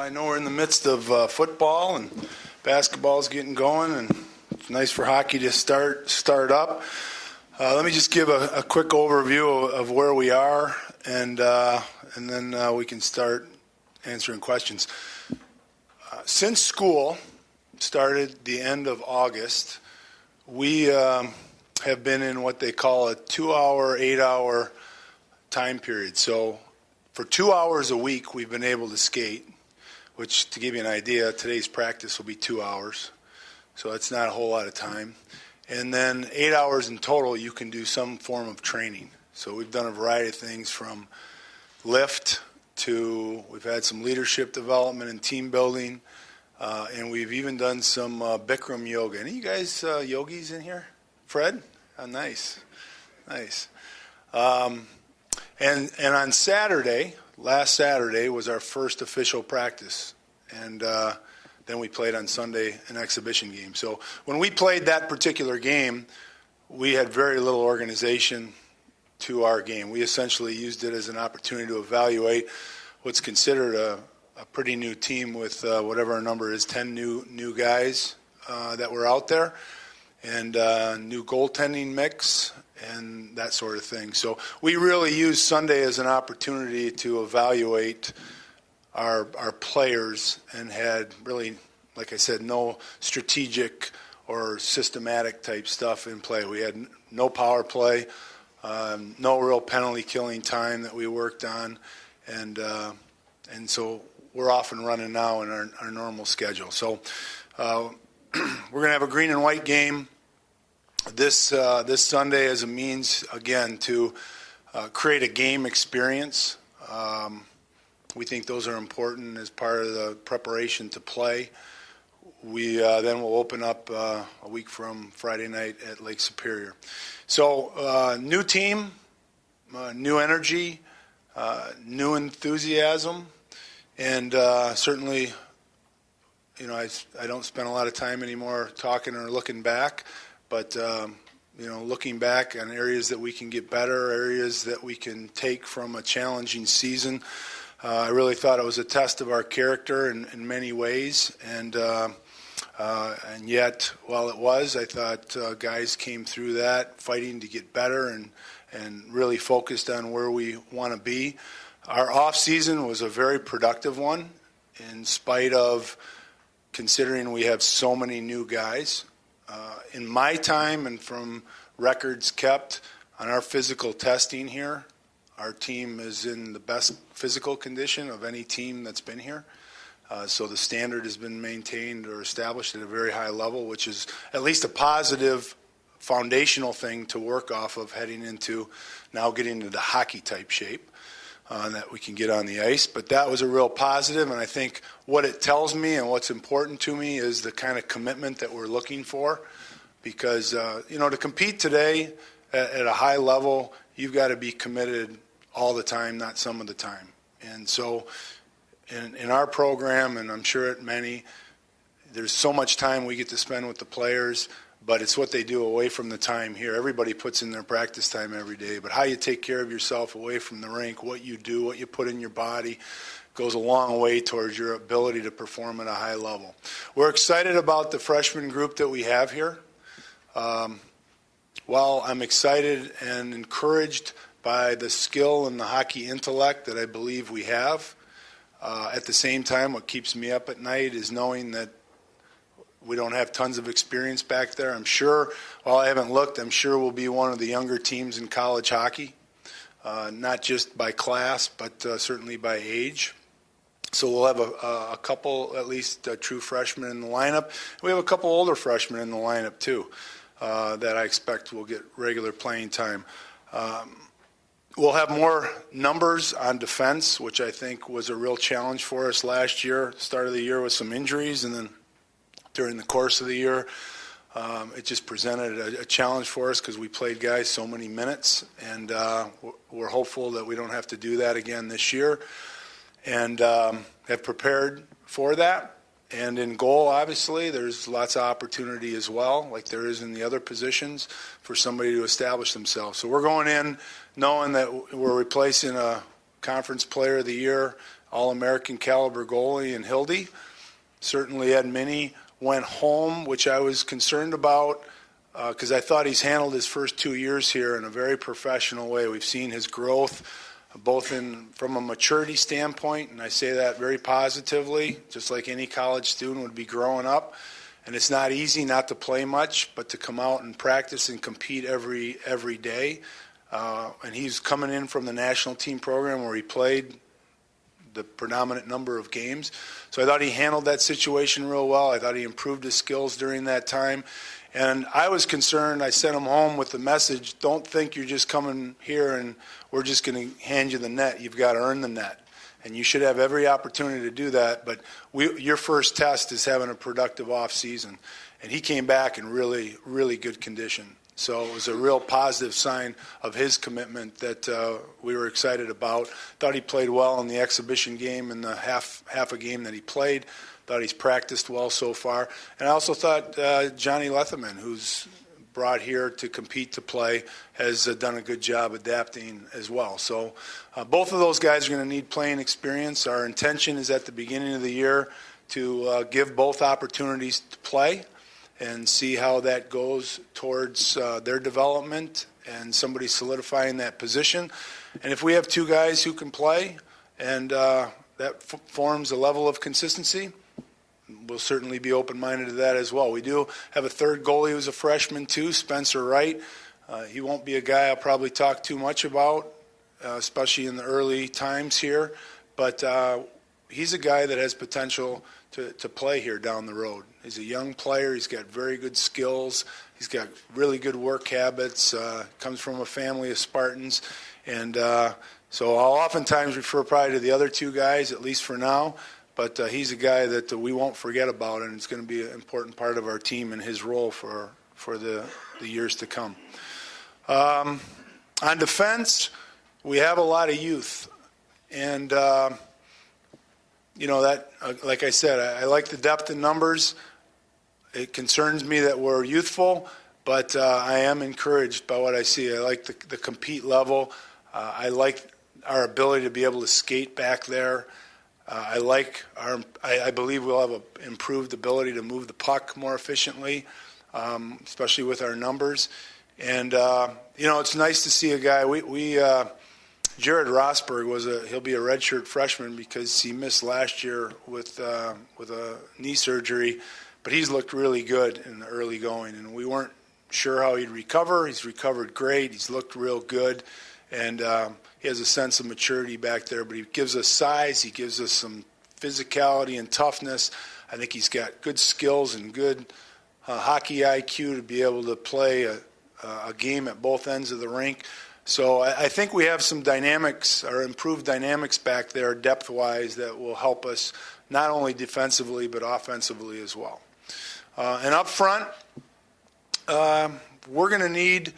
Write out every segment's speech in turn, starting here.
I know we're in the midst of football and basketball's getting going, and it's nice for hockey to start up. Let me just give a quick overview of where we are, and then we can start answering questions. Since school started the end of August, we have been in what they call a 2-hour, 8-hour time period. So for 2 hours a week, we've been able to skate, which, to give you an idea, today's practice will be 2 hours. So that's not a whole lot of time. And then 8 hours in total, you can do some form of training. So we've done a variety of things from lift to we've had some leadership development and team building, and we've even done some Bikram yoga. Any of you guys yogis in here? Fred? Oh, nice. And on Saturday, last Saturday, was our first official practice. And then we played on Sunday an exhibition game. So when we played that particular game, we had very little organization to our game. We essentially used it as an opportunity to evaluate what's considered a pretty new team with whatever our number is, 10 new guys that were out there, and new goaltending mix and that sort of thing. So we really used Sunday as an opportunity to evaluate our players and had really, like I said, no strategic or systematic type stuff in play. We had no power play, no real penalty killing time that we worked on, and so we're off and running now in our normal schedule. So we're going to have a green and white game this Sunday as a means, again, to create a game experience. We think those are important as part of the preparation to play. We then will open up a week from Friday night at Lake Superior. So new team, new energy, new enthusiasm, and certainly, I don't spend a lot of time anymore talking or looking back, but looking back on areas that we can get better, areas that we can take from a challenging season. I really thought it was a test of our character in many ways, and yet, while it was, I thought guys came through that fighting to get better and really focused on where we want to be. Our off season was a very productive one, in spite of considering we have so many new guys. In my time and from records kept on our physical testing here, our team is in the best physical condition of any team that's been here. So the standard has been maintained or established at a very high level, which is at least a positive foundational thing to work off of heading into now getting into the hockey type shape that we can get on the ice. But that was a real positive, and I think what it tells me and what's important to me is the kind of commitment that we're looking for, because to compete today at a high level, you've got to be committed all the time, not some of the time. And so in our program, and I'm sure at many, there's so much time we get to spend with the players, but it's what they do away from the time here. Everybody puts in their practice time every day, but how you take care of yourself away from the rink, what you do, what you put in your body, goes a long way towards your ability to perform at a high level. We're excited about the freshman group that we have here. While I'm excited and encouraged by the skill and the hockey intellect that I believe we have, at the same time, what keeps me up at night is knowing that we don't have tons of experience back there. I'm sure, while I haven't looked, I'm sure we'll be one of the younger teams in college hockey, not just by class, but certainly by age. So we'll have a couple, at least, true freshmen in the lineup. We have a couple older freshmen in the lineup, too, that I expect will get regular playing time. We'll have more numbers on defense, which I think was a real challenge for us last year, start of the year with some injuries, and then during the course of the year, it just presented a challenge for us because we played guys so many minutes, and we're hopeful that we don't have to do that again this year, and have prepared for that. And in goal, obviously, there's lots of opportunity as well, like there is in the other positions, for somebody to establish themselves. So we're going in knowing that we're replacing a Conference Player of the Year All-American caliber goalie in Hildy. Certainly Ed Minnie went home, which I was concerned about because I thought he's handled his first 2 years here in a very professional way. We've seen his growth both from a maturity standpoint, and I say that very positively, just like any college student would be growing up. And it's not easy not to play much, but to come out and practice and compete every day. And he's coming in from the national team program where he played the predominant number of games. So I thought he handled that situation real well. I thought he improved his skills during that time. And I was concerned. I sent him home with the message, don't think you're just coming here and we're just going to hand you the net. You've got to earn the net. And you should have every opportunity to do that. But your first test is having a productive off season. And he came back in really, really good condition. So it was a real positive sign of his commitment that we were excited about. Thought he played well in the exhibition game in the half a game that he played. Thought he's practiced well so far. And I also thought Johnny Letherman, who's brought here to compete to play, has done a good job adapting as well. So both of those guys are going to need playing experience. Our intention is at the beginning of the year to give both opportunities to play and see how that goes towards their development and somebody solidifying that position. And if we have two guys who can play and that forms a level of consistency, we'll certainly be open-minded to that as well. We do have a third goalie who's a freshman too, Spencer Wright. He won't be a guy I'll probably talk too much about, especially in the early times here. But he's a guy that has potential to play here down the road. He's a young player. He's got very good skills. He's got really good work habits. Comes from a family of Spartans. And so I'll oftentimes refer probably to the other two guys, at least for now. But he's a guy that we won't forget about, and it's going to be an important part of our team and his role for the years to come. On defense, we have a lot of youth. And, that, like I said, I like the depth in numbers. It concerns me that we're youthful, but I am encouraged by what I see. I like the compete level. I like our ability to be able to skate back there. I believe we'll have an improved ability to move the puck more efficiently, especially with our numbers. And, it's nice to see a guy. Jared Rosberg he'll be a redshirt freshman because he missed last year with a knee surgery, but he's looked really good in the early going, and we weren't sure how he'd recover. He's recovered great. He's looked real good, and he has a sense of maturity back there, but he gives us size. He gives us some physicality and toughness. I think he's got good skills and good hockey IQ to be able to play a game at both ends of the rink. So I think we have some dynamics or improved dynamics back there depth-wise that will help us not only defensively but offensively as well. And up front, we're going to need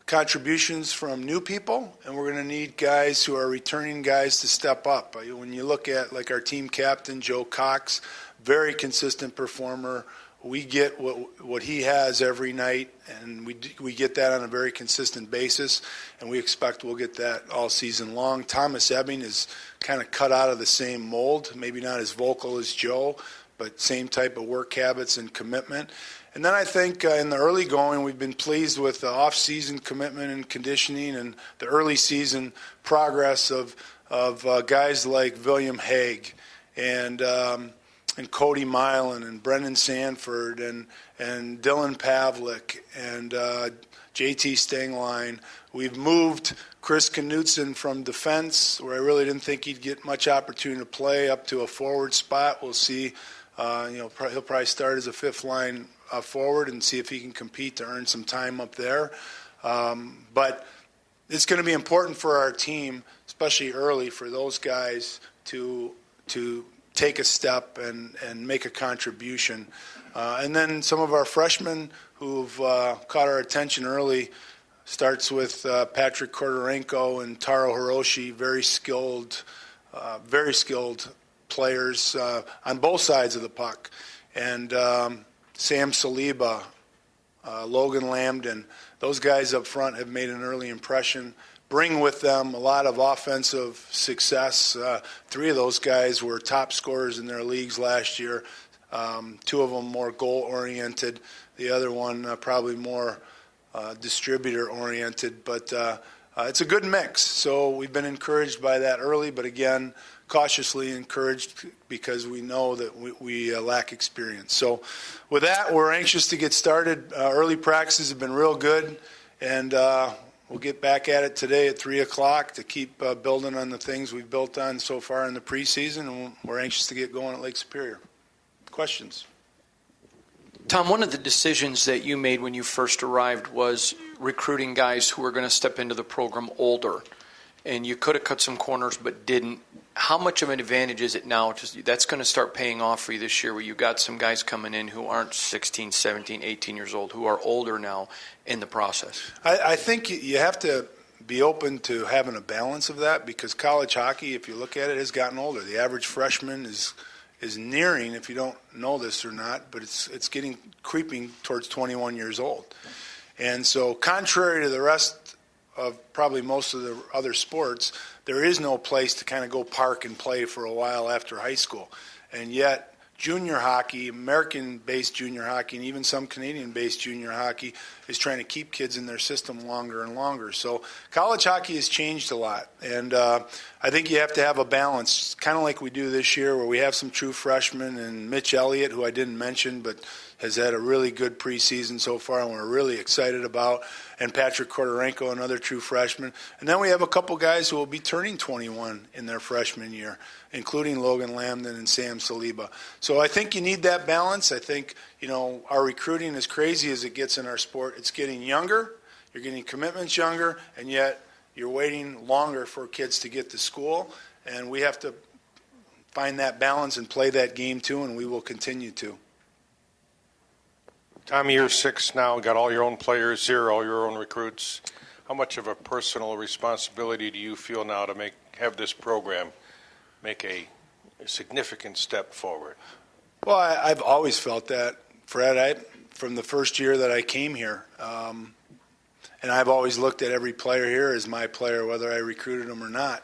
contributions from new people, and we're going to need guys who are returning guys to step up. When you look at like our team captain, Joe Cox, very consistent performer. We get what he has every night, and we get that on a very consistent basis, and we expect we'll get that all season long. Thomas Ebbing is kind of cut out of the same mold, maybe not as vocal as Joe, but same type of work habits and commitment. And then I think in the early going, we've been pleased with the off-season commitment and conditioning and the early season progress of guys like William Haig and Cody Milan and Brendan Sanford and Dylan Pavlik and JT Stengline. We've moved Chris Knutson from defense, where I really didn't think he'd get much opportunity to play, up to a forward spot. We'll see. He'll probably start as a fifth line forward and see if he can compete to earn some time up there. But it's going to be important for our team, especially early, for those guys to take a step and make a contribution. And then some of our freshmen who've caught our attention early starts with Patrick Kordorenko and Taro Hiroshi, very skilled players on both sides of the puck. And Sam Saliba, Logan Lambden, those guys up front have made an early impression. bring with them a lot of offensive success. 3 of those guys were top scorers in their leagues last year. 2 of them more goal-oriented. The other one probably more distributor-oriented. But it's a good mix. So we've been encouraged by that early, but again, cautiously encouraged because we know that we lack experience. So with that, we're anxious to get started. Early practices have been real good, and we'll get back at it today at 3 o'clock to keep building on the things we've built on so far in the preseason, and we're anxious to get going at Lake Superior. Questions? Tom, one of the decisions that you made when you first arrived was recruiting guys who were going to step into the program older. And you could have cut some corners but didn't. How much of an advantage is it now? That's going to start paying off for you this year where you got some guys coming in who aren't 16, 17, 18 years old, who are older now in the process. I think you have to be open to having a balance of that because college hockey, if you look at it, has gotten older. The average freshman is nearing, if you don't know this or not, but it's creeping towards 21 years old. And so contrary to the rest of probably most of the other sports, there is no place to kind of go park and play for a while after high school. And yet junior hockey, American-based junior hockey, and even some Canadian-based junior hockey is trying to keep kids in their system longer and longer. So college hockey has changed a lot, and I think you have to have a balance, kind of like we do this year where we have some true freshmen, and Mitch Elliott, who I didn't mention, but has had a really good preseason so far and we're really excited about, and Patrick Kordorenko, another true freshman. And then we have a couple guys who will be turning 21 in their freshman year, including Logan Lambden and Sam Saliba. So I think you need that balance. I think, our recruiting, as crazy as it gets in our sport, it's getting younger, you're getting commitments younger, and yet you're waiting longer for kids to get to school. And we have to find that balance and play that game too, and we will continue to. Tom, year 6 now, got all your own players here, all your own recruits. How much of a personal responsibility do you feel now to have this program make a significant step forward? Well, I've always felt that, Fred, from the first year that I came here. And I've always looked at every player here as my player, whether I recruited them or not.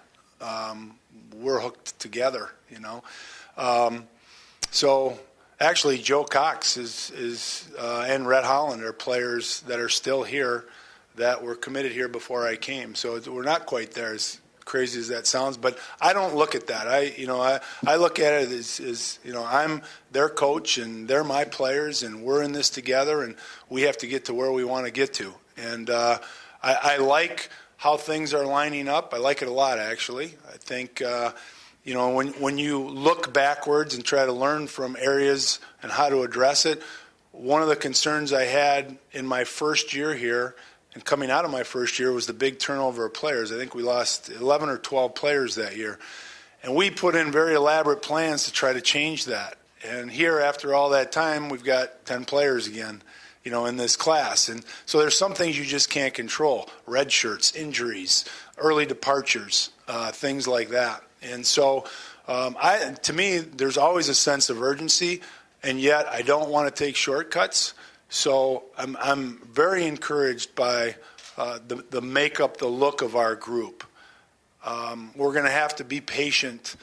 We're hooked together, So actually, Joe Cox and Rhett Holland are players that are still here that were committed here before I came. So we're not quite there, as crazy as that sounds. But I don't look at that. I look at it as I'm their coach and they're my players and we're in this together and we have to get to where we want to get to. And I like how things are lining up. I like it a lot, actually. I think when you look backwards and try to learn from areas and how to address it, one of the concerns I had in my first year here and coming out of my first year was the big turnover of players. I think we lost 11 or 12 players that year. And we put in very elaborate plans to try to change that. And here, after all that time, we've got 10 players again, in this class. And so there's some things you just can't control. Red shirts, injuries, early departures, things like that. And so, to me, there's always a sense of urgency, and yet I don't want to take shortcuts. So I'm very encouraged by the makeup, the look of our group. We're going to have to be patient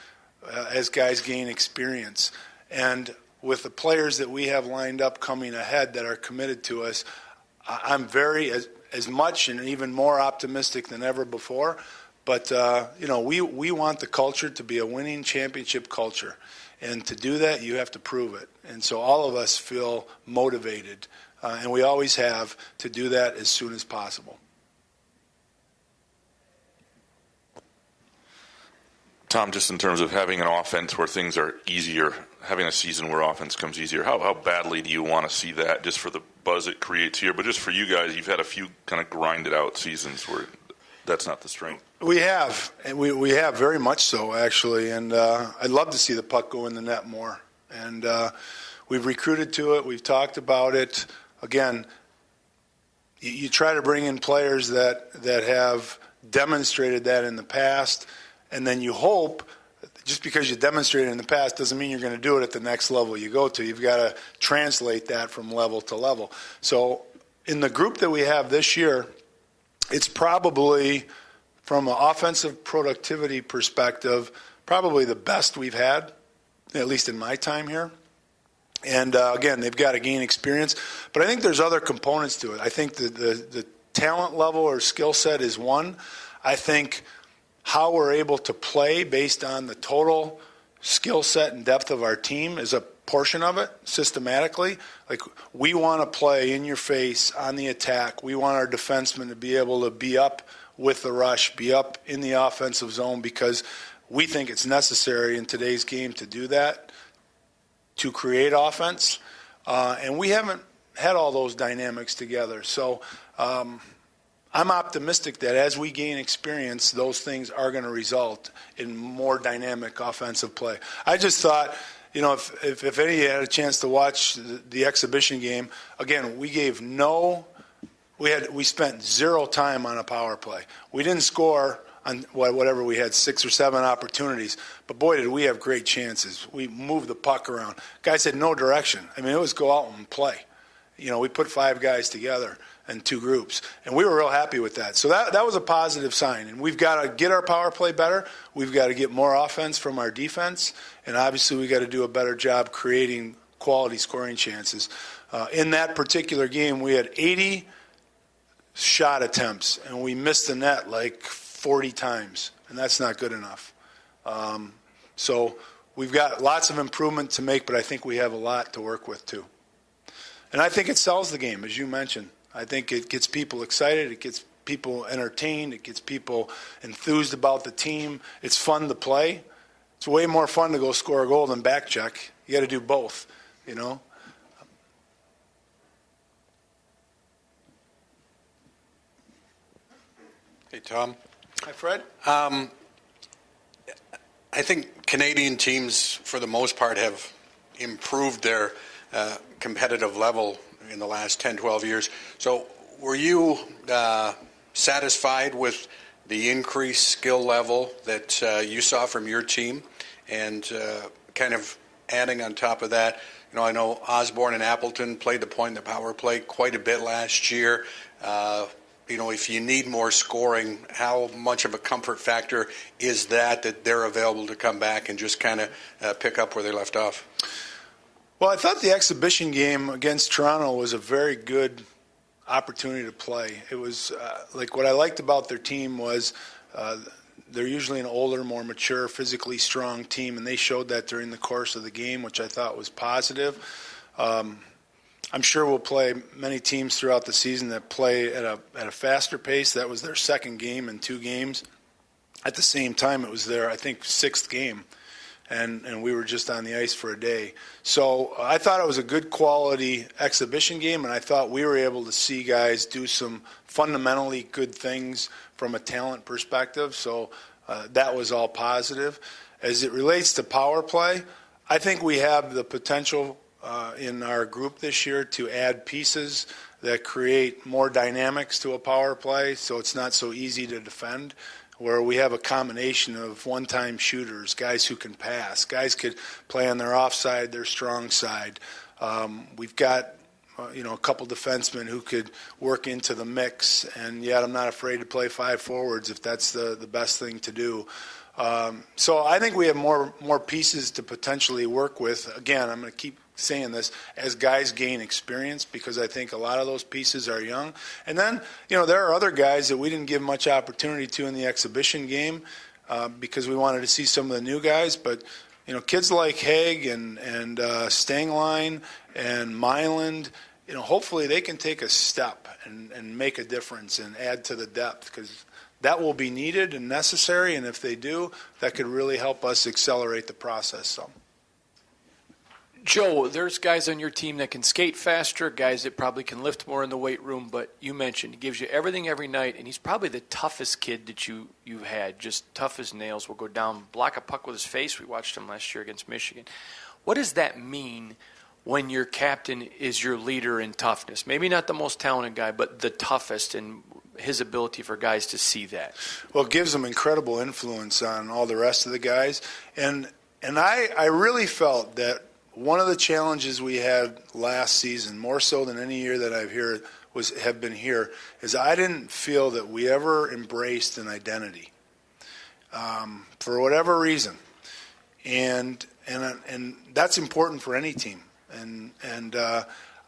as guys gain experience. And with the players that we have lined up coming ahead that are committed to us, I'm very, as much and even more optimistic than ever before. But, we want the culture to be a winning championship culture. And to do that, you have to prove it. And so all of us feel motivated, and we always have, to do that as soon as possible. Tom, just in terms of having an offense where things are easier, having a season where offense comes easier, how badly do you want to see that just for the buzz it creates here? But just for you guys, you've had a few kind of grinded out seasons where that's not the strength. We have, and we have very much so, actually. And I'd love to see the puck go in the net more. And we've recruited to it. We've talked about it. Again, you try to bring in players that have demonstrated that in the past, and then you hope, just because you demonstrated it in the past doesn't mean you're going to do it at the next level you go to. You've got to translate that from level to level. So in the group that we have this year, it's probably from an offensive productivity perspective, probably the best we've had, at least in my time here. And again, they've got to gain experience. But I think there's other components to it. I think the talent level or skill set is one. I think how we're able to play based on the total skill set and depth of our team is a portion of it systematically. Like, we want to play in your face on the attack. We want our defensemen to be able to be up with the rush, be up in the offensive zone, because we think it's necessary in today's game to do that, to create offense. And we haven't had all those dynamics together. So I'm optimistic that as we gain experience, those things are going to result in more dynamic offensive play. I just thought, if any had a chance to watch the exhibition game, again, we spent zero time on a power play. We didn't score on whatever we had, 6 or 7 opportunities. But boy, did we have great chances. We moved the puck around. Guys had no direction. I mean, it was go out and play. We put 5 guys together in 2 groups, and we were real happy with that. So that was a positive sign. And we've got to get our power play better. We've got to get more offense from our defense. And obviously we've got to do a better job creating quality scoring chances. In that particular game, we had 80 shot attempts, and we missed the net like 40 times, and that's not good enough. So we've got lots of improvement to make, but I think we have a lot to work with too. And I think it sells the game, as you mentioned. I think it gets people excited, it gets people entertained, it gets people enthused about the team. It's fun to play. It's way more fun to go score a goal than back check. You got to do both, Hey, Tom. Hi, Fred. I think Canadian teams, for the most part, have improved their competitive level in the last 10, 12 years. So were you satisfied with the increased skill level that you saw from your team? And kind of adding on top of that, I know Osborne and Appleton played the point in the power play quite a bit last year. If you need more scoring, how much of a comfort factor is that they're available to come back and just kind of pick up where they left off? Well, I thought the exhibition game against Toronto was a very good opportunity to play. It was what I liked about their team was they're usually an older, more mature, physically strong team, and they showed that during the course of the game, which I thought was positive. I'm sure we'll play many teams throughout the season that play at a faster pace. That was their second game in 2 games. At the same time, it was their, I think, 6th game, and we were just on the ice for a day. So I thought it was a good quality exhibition game, and I thought we were able to see guys do some fundamentally good things from a talent perspective. So that was all positive. As it relates to power play, I think we have the potential in our group this year to add pieces that create more dynamics to a power play, so it's not so easy to defend, where we have a combination of one-time shooters, guys who can pass, guys could play on their offside, their strong side. We've got a couple defensemen who could work into the mix, and yet I'm not afraid to play 5 forwards if that's the best thing to do. So I think we have more pieces to potentially work with. Again, I'm going to keep saying this as guys gain experience, because I think a lot of those pieces are young. And then, there are other guys that we didn't give much opportunity to in the exhibition game because we wanted to see some of the new guys. But, kids like Haig and Stangline and Myland, hopefully they can take a step and make a difference and add to the depth, because that will be needed and necessary. And if they do, that could really help us accelerate the process some. Joe, there's guys on your team that can skate faster, guys that probably can lift more in the weight room, but you mentioned he gives you everything every night, and he's probably the toughest kid that you've had, just tough as nails, will go down, block a puck with his face. We watched him last year against Michigan. What does that mean when your captain is your leader in toughness? Maybe not the most talented guy, but the toughest, and his ability for guys to see that. Well, it gives him incredible influence on all the rest of the guys. And I really felt that one of the challenges we had last season, more so than any year that I've here, have been here is I didn't feel that we ever embraced an identity for whatever reason, and that's important for any team. And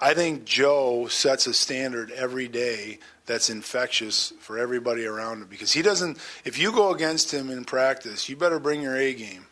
I think Joe sets a standard every day that's infectious for everybody around him, because he doesn't. If you go against him in practice, you better bring your A game,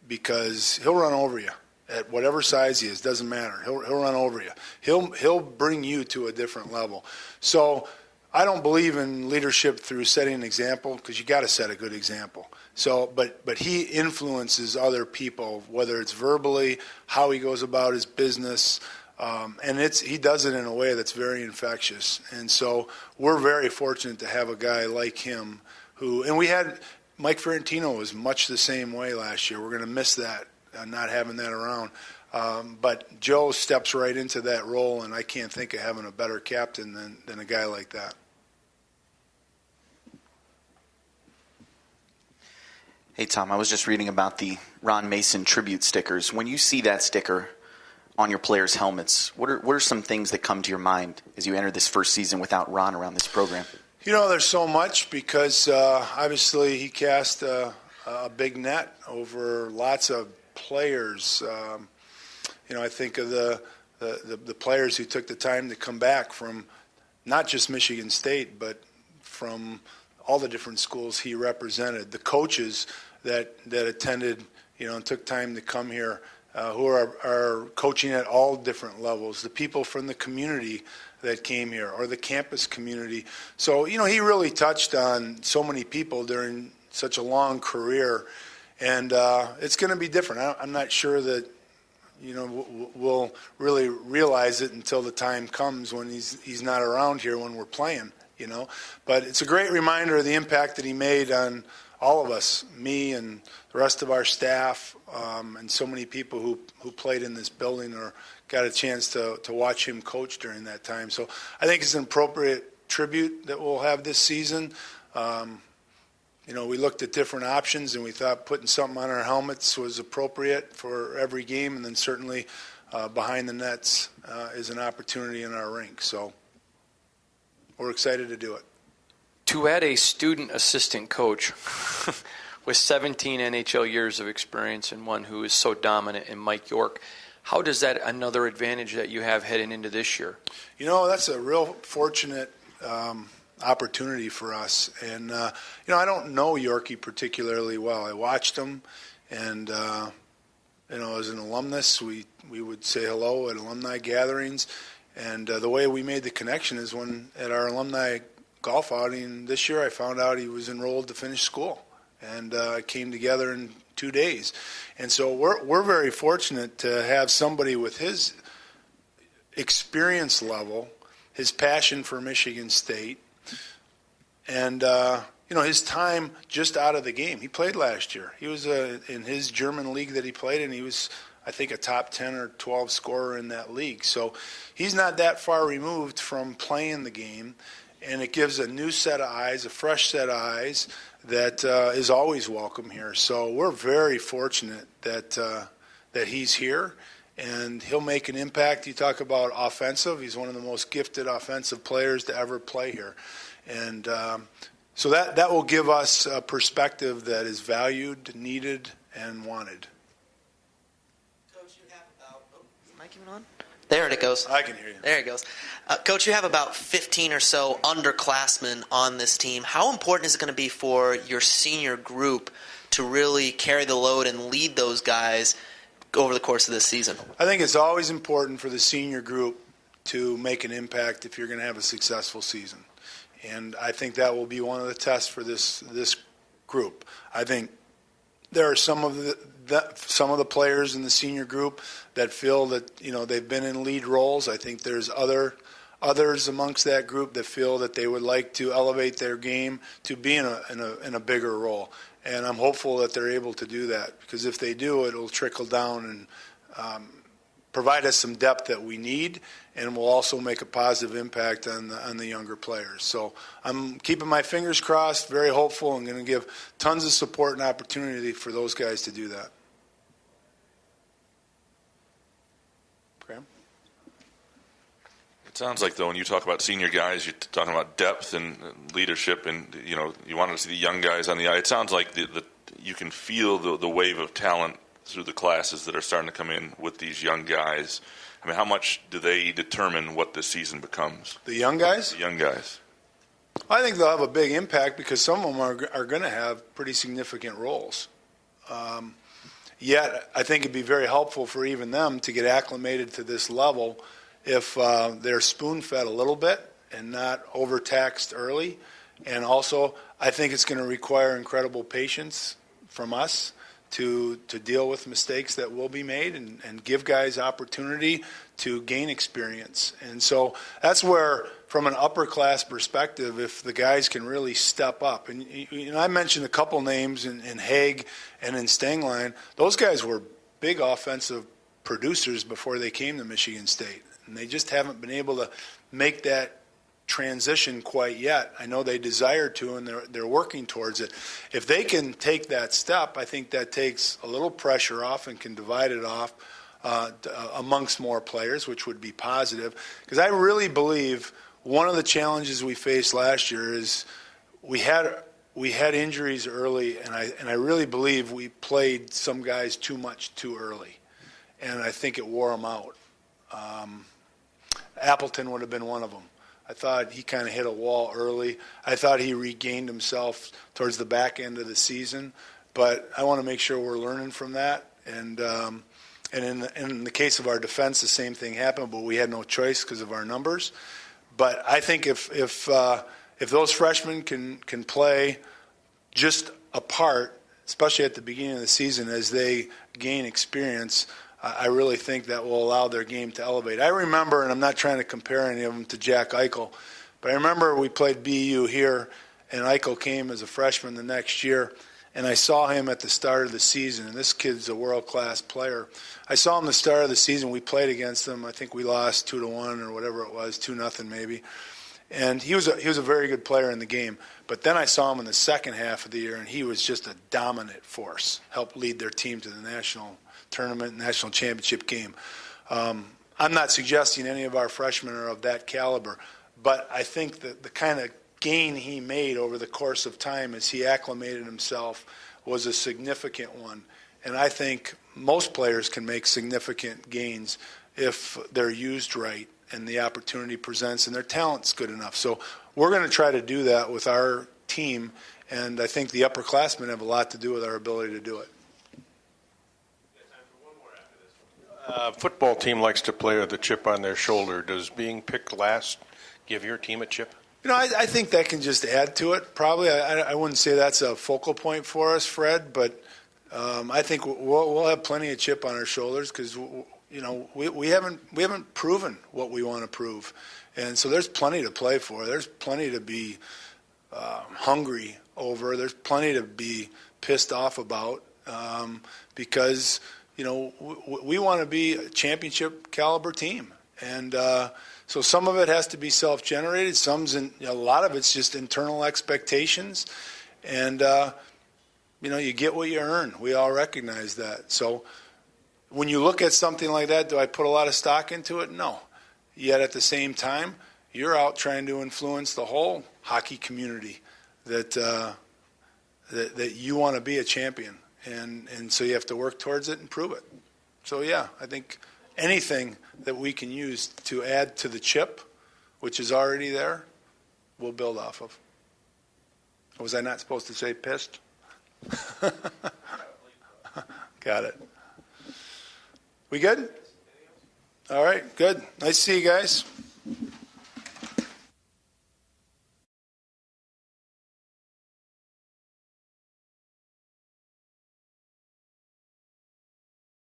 because he'll run over you. At whatever size he is, doesn't matter. He'll run over you. He'll bring you to a different level. So I don't believe in leadership through setting an example, because you got to set a good example. So, but he influences other people, whether it's verbally, how he goes about his business, and he does it in a way that's very infectious. And so we're very fortunate to have a guy like him and we had Mike Ferrantino was much the same way last year. We're going to miss that. Not having that around. But Joe steps right into that role, and I can't think of having a better captain than a guy like that. Hey, Tom, I was just reading about the Ron Mason tribute stickers. When you see that sticker on your players' helmets, what are some things that come to your mind as you enter this first season without Ron around this program? There's so much, because obviously he cast a big net over lots of players. I think of the players who took the time to come back from not just Michigan State, but from all the different schools he represented. The coaches that attended, and took time to come here, who are coaching at all different levels. The people from the community that came here, or the campus community. So, he really touched on so many people during such a long career. And it's going to be different. I'm not sure that, we'll really realize it until the time comes when he's not around here when we're playing, But it's a great reminder of the impact that he made on all of us, me and the rest of our staff, and so many people who played in this building or got a chance to watch him coach during that time. So I think it's an appropriate tribute that we'll have this season. We looked at different options, and we thought putting something on our helmets was appropriate for every game, and then certainly behind the nets is an opportunity in our rink. So we're excited to do it. To add a student assistant coach with 17 NHL years of experience and one who is so dominant in Mike York, how does that another advantage that you have heading into this year? That's a real fortunate opportunity for us. And, I don't know Yorkie particularly well. I watched him, and, as an alumnus, we would say hello at alumni gatherings. And the way we made the connection is when at our alumni golf outing this year, I found out he was enrolled to finish school. And it came together in 2 days. And so we're very fortunate to have somebody with his experience level, his passion for Michigan State, and his time just out of the game. He played last year. He was in his German league that he played in. He was, I think, a top 10 or 12 scorer in that league. So he's not that far removed from playing the game, and it gives a new set of eyes, a fresh set of eyes that is always welcome here. So we're very fortunate that he's here, and he'll make an impact. You talk about offensive. He's one of the most gifted offensive players to ever play here. And so that will give us a perspective that is valued, needed, and wanted. Coach, you have about is the mic even on? There it goes. I can hear you. There it goes. Coach, you have about 15 or so underclassmen on this team. How important is it going to be for your senior group to really carry the load and lead those guys over the course of this season? I think it's always important for the senior group to make an impact if you're going to have a successful season. And I think that will be one of the tests for this group. I think there are some of the players in the senior group that feel that they've been in lead roles. I think there's others amongst that group that feel that they would like to elevate their game to be in a bigger role. And I'm hopeful that they're able to do that, because if they do, it'll trickle down and provide us some depth that we need, and will also make a positive impact on the younger players. So I'm keeping my fingers crossed, very hopeful, and going to give tons of support and opportunity for those guys to do that. Graham? It sounds like, though, when you talk about senior guys, you're talking about depth and leadership, and you want to see the young guys on the eye. It sounds like you can feel the wave of talent through the classes that are starting to come in with these young guys. I mean, how much do they determine what this season becomes? The young guys? The young guys. I think they'll have a big impact because some of them are going to have pretty significant roles. Yet, I think it'd be very helpful for even them to get acclimated to this level if they're spoon-fed a little bit and not overtaxed early. And also, I think it's going to require incredible patience from us to deal with mistakes that will be made and give guys opportunity to gain experience. And so that's where, from an upper class perspective, if the guys can really step up, and I mentioned a couple names in Haig and in Stenglein, those guys were big offensive producers before they came to Michigan State, and they just haven't been able to make that transition quite yet. I know they desire to, and they're working towards it. If they can take that step, I think that takes a little pressure off and can divide it off amongst more players, which would be positive. Because I really believe one of the challenges we faced last year is we had injuries early, and I really believe we played some guys too much too early, and I think it wore them out. Appleton would have been one of them. I thought he kind of hit a wall early. I thought he regained himself towards the back end of the season, but I want to make sure we're learning from that. And in the case of our defense, the same thing happened, but we had no choice because of our numbers. But I think if those freshmen can play just a part, especially at the beginning of the season as they gain experience, I really think that will allow their game to elevate. I remember, and I'm not trying to compare any of them to Jack Eichel, but I remember we played BU here, and Eichel came as a freshman the next year, and I saw him at the start of the season, and this kid's a world-class player. I saw him the start of the season. We played against him. I think we lost 2-1 or whatever it was, 2-0 maybe. And he was a very good player in the game. But then I saw him in the second half of the year, and he was just a dominant force, helped lead their team to the national tournament, national championship game. I'm not suggesting any of our freshmen are of that caliber, but I think that the kind of gain he made over the course of time as he acclimated himself was a significant one. And I think most players can make significant gains if they're used right and the opportunity presents and their talent's good enough. So we're going to try to do that with our team, and I think the upperclassmen have a lot to do with our ability to do it. Football team likes to play with a chip on their shoulder. Does being picked last give your team a chip? I think that can just add to it. Probably, I wouldn't say that's a focal point for us, Fred, but I think we'll have plenty of chip on our shoulders because we haven't proven what we want to prove, and so there's plenty to play for. There's plenty to be hungry over. There's plenty to be pissed off about because we want to be a championship caliber team, and so some of it has to be self-generated. A lot of it's just internal expectations, and you get what you earn. We all recognize that. So when you look at something like that, do I put a lot of stock into it? No. Yet at the same time, you're out trying to influence the whole hockey community that you want to be a champion. And so you have to work towards it and prove it. So, yeah, I think anything that we can use to add to the chip, which is already there, we'll build off of. Was I not supposed to say pissed? Got it. We good? All right, good. Nice to see you guys.